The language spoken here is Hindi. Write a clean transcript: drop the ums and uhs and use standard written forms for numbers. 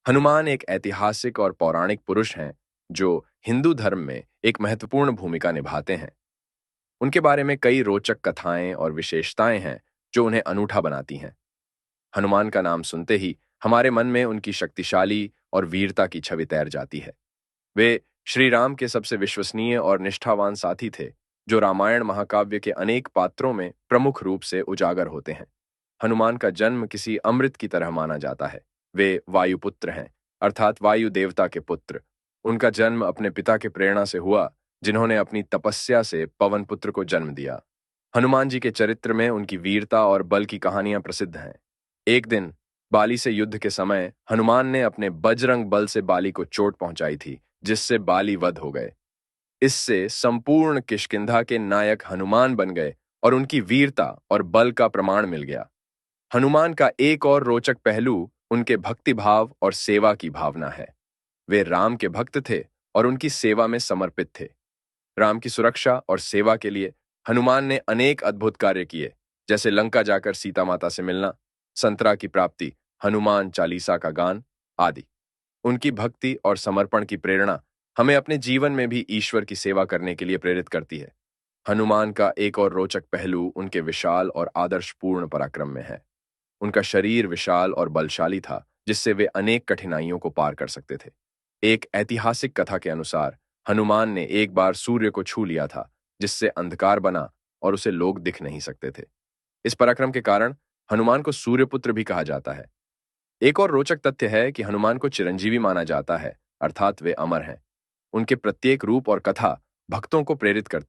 हनुमान एक ऐतिहासिक और पौराणिक पुरुष हैं जो हिंदू धर्म में एक महत्वपूर्ण भूमिका निभाते हैं। उनके बारे में कई रोचक कथाएं और विशेषताएं हैं जो उन्हें अनूठा बनाती हैं। हनुमान का नाम सुनते ही हमारे मन में उनकी शक्तिशाली और वीरता की छवि तैर जाती है। वे श्री राम के सबसे विश्वसनीय और निष्ठावान साथी थे, जो रामायण महाकाव्य के अनेक पात्रों में प्रमुख रूप से उजागर होते हैं। हनुमान का जन्म किसी अमृत की तरह माना जाता है। वे वायुपुत्र हैं, अर्थात वायु देवता के पुत्र। उनका जन्म अपने पिता के प्रेरणा से हुआ, जिन्होंने अपनी तपस्या से पवन पुत्र को जन्म दिया। हनुमान जी के चरित्र में उनकी वीरता और बल की कहानियां प्रसिद्ध हैं। एक दिन बाली से युद्ध के समय हनुमान ने अपने बजरंग बल से बाली को चोट पहुंचाई थी, जिससे बाली वध हो गए। इससे संपूर्ण किष्किंधा के नायक हनुमान बन गए और उनकी वीरता और बल का प्रमाण मिल गया। हनुमान का एक और रोचक पहलू उनके भक्तिभाव और सेवा की भावना है। वे राम के भक्त थे और उनकी सेवा में समर्पित थे। राम की सुरक्षा और सेवा के लिए हनुमान ने अनेक अद्भुत कार्य किए, जैसे लंका जाकर सीता माता से मिलना, संतरा की प्राप्ति, हनुमान चालीसा का गान आदि। उनकी भक्ति और समर्पण की प्रेरणा हमें अपने जीवन में भी ईश्वर की सेवा करने के लिए प्रेरित करती है। हनुमान का एक और रोचक पहलू उनके विशाल और आदर्शपूर्ण पराक्रम में है। उनका शरीर विशाल और बलशाली था, जिससे वे अनेक कठिनाइयों को पार कर सकते थे। एक ऐतिहासिक कथा के अनुसार हनुमान ने एक बार सूर्य को छू लिया था, जिससे अंधकार बना और उसे लोग दिख नहीं सकते थे। इस पराक्रम के कारण हनुमान को सूर्यपुत्र भी कहा जाता है। एक और रोचक तथ्य है कि हनुमान को चिरंजीवी माना जाता है, अर्थात वे अमर हैं। उनके प्रत्येक रूप और कथा भक्तों को प्रेरित करती